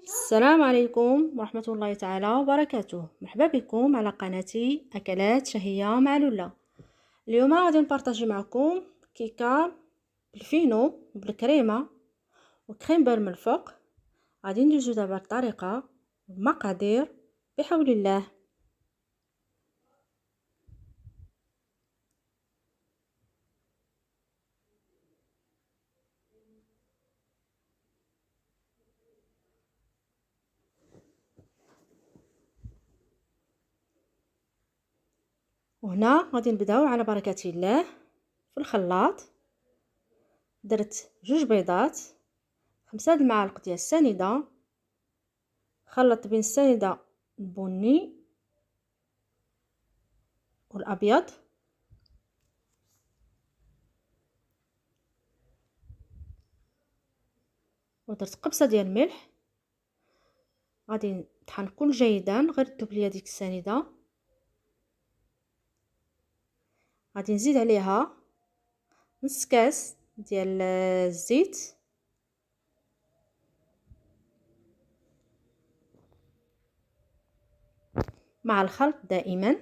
السلام عليكم ورحمة الله تعالى وبركاته. مرحبا بكم على قناتي أكلات شهية مع لولا. اليوم غادي نبارطاجي معكم كيكة بالفينو بالكريمة وكريم بير من الفوق. غادي ندوزو دابا الطريقة والمقادير بحول الله. وهنا غادي نبداو على بركة الله. في الخلاط درت 2 بيضات، 5 د المعالق ديال السنيدة، خلط بين السنيدة البني والابيض، ودرت قبصه ديال الملح. غادي نطحن كل جيدا، غير تذوب ليا ديك السنيده. غادي نزيد عليها نص كاس ديال الزيت، مع الخلط دائما.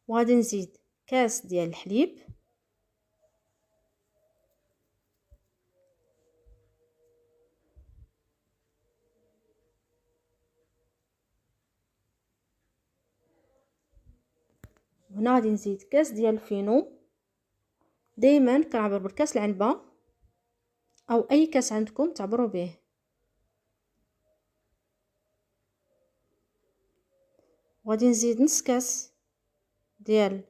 وغادي نزيد كاس ديال الحليب، وهنا غادي نزيد كاس ديال الفينو. دائما كنعبر بالكاس العنبه او اي كاس عندكم تعبروا به. وغادي نزيد نص كاس ديال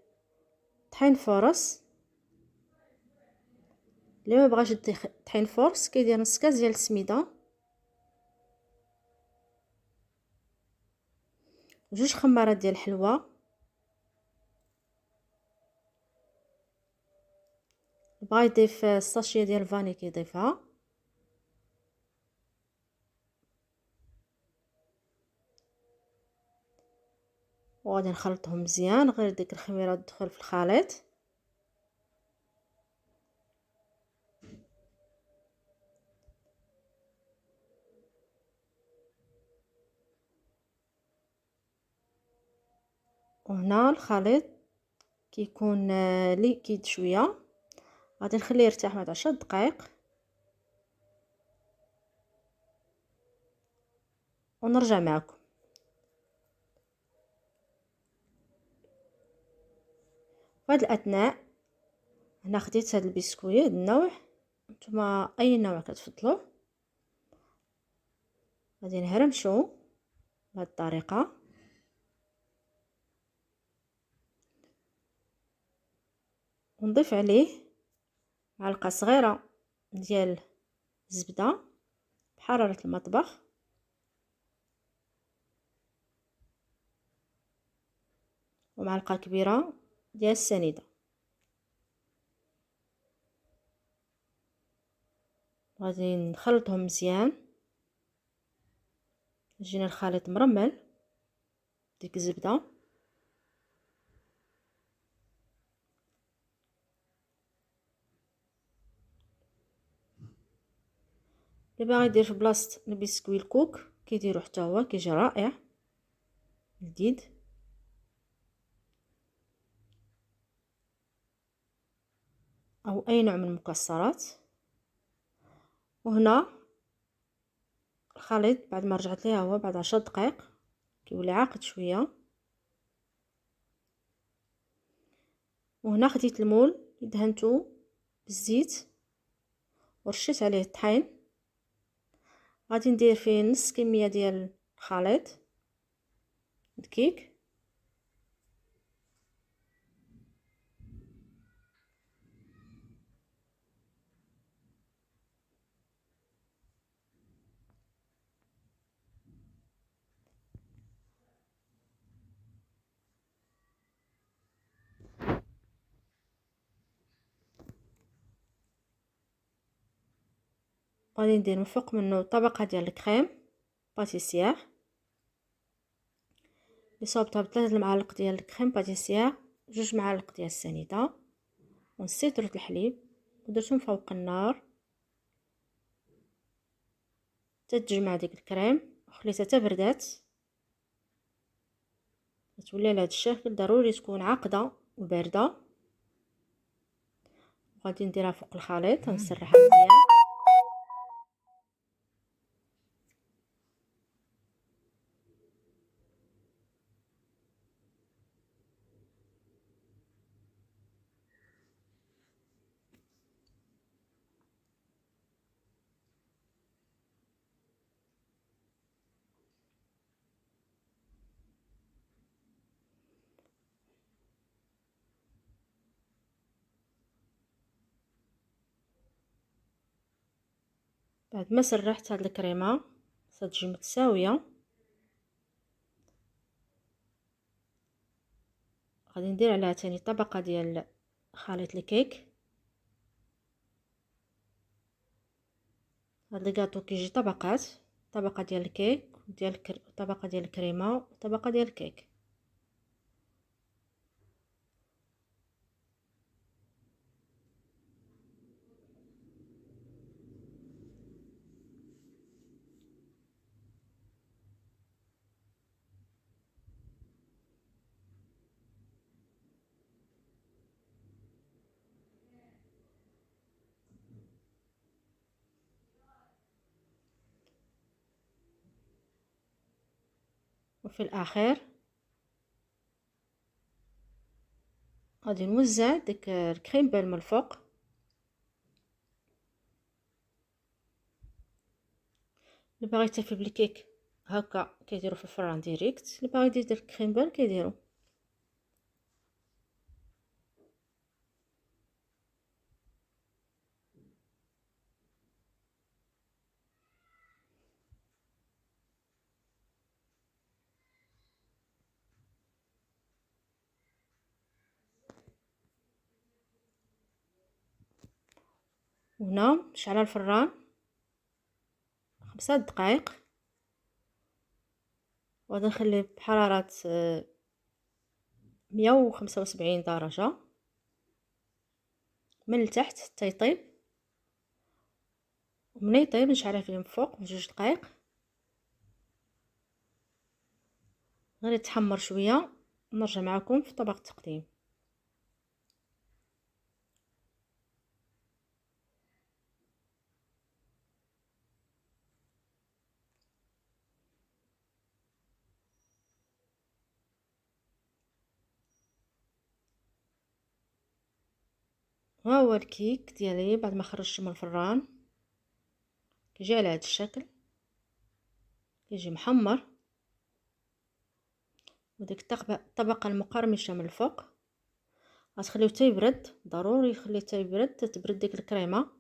طحين فرص. اللي ما بغاش طحين فرص كيدير نص كاس ديال السميده، 2 خمارات ديال الحلوى. بغا يضيف الساشيه ديال الفاني كيضيفها. وغادي نخلطهم مزيان، غير ديك الخميره تدخل في الخليط. وهنا الخليط كيكون ليكيد شويه، غادي نخليه يرتاح واحد 10 دقائق ونرجع معكم. في هذا الاثناء هنا خديت هذا البسكويت النوع، نتوما اي نوع كتفضلوا. غادي نهرمشو بهذه الطريقه، ونضيف عليه معلقه صغيره ديال الزبده بحراره المطبخ، ومعلقه كبيره ديال السنيده. غادي نخلطهم مزيان، يجينا الخليط مرمل ديك الزبده. اللي باغي يدير في بلاصه البسكوي الكوك كيديرو حتى هو، كيجي رائع لذيذ. او اي نوع من المكسرات. وهنا الخليط بعد ما رجعت ليه هو بعد 10 دقائق كيولي عاقد شويه. وهنا خديت المول دهنته بالزيت ورشيت عليه الطحين. غادي ندير فيه نص كميه ديال الخليط الكيك. غادي ندير من فوق منه طبقه ديال الكريم باتيسير. اللي صوبتها ب3 المعالق ديال الكريم باتيسير، 2 معالق ديال السنيده ونسيت درت الحليب ودرتهم فوق النار تتجمع ديك الكريم وخليتها حتى بردات. تولي على هذا الشكل، ضروري تكون عاقده وبارده. غادي نديرها فوق الخليط، نسرحها مزيان. بعد ما سرحت هاد الكريمه ستجي متساويه، غادي ندير عليها تاني طبقه ديال خليط الكيك. هاد الكاطو كيجي طبقات، طبقه ديال الكيك طبقه ديال الكريمه وطبقه ديال الكيك. وفي الاخير غادي نوزع ديك الكريم بان من الفوق. اللي باغي يحتفل بالكيك هكا كيديروا في الفران ديريكت، اللي باغي يدير الكريم بان كيديروا. هنا نشعل الفران 5 دقائق، وغادي نخليه بحرارة 175 درجة من التحت حتى يطيب. ومن يطيب نشعله فيه من فوق ب2 دقائق، غير يتحمر شويه نرجع معكم في طبق التقديم. ها هو الكيك ديالي بعد ما خرجته من الفران، كيجي على هذا الشكل، كيجي محمر. وديك الطبقه المقرمشه من الفوق غتخليوه حتى يبرد، ضروري يخليه حتى يبرد تتبرد ديك الكريمه.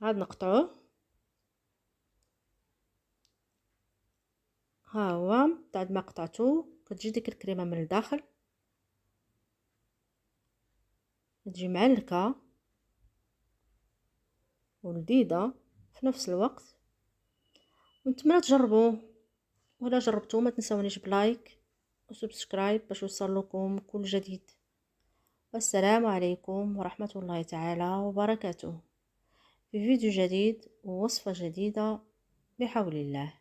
عاد نقطعوه. ها هو بعد ما قطعته كتجي ديك الكريمه من الداخل، تجي معلكه ولذيذه في نفس الوقت. ونتمنى تجربوه، ولا جربتوه ما تنسونيش بلايك وسبسكرايب باش يوصل لكم كل جديد. والسلام عليكم ورحمة الله تعالى وبركاته، في فيديو جديد ووصفة جديدة بحول الله.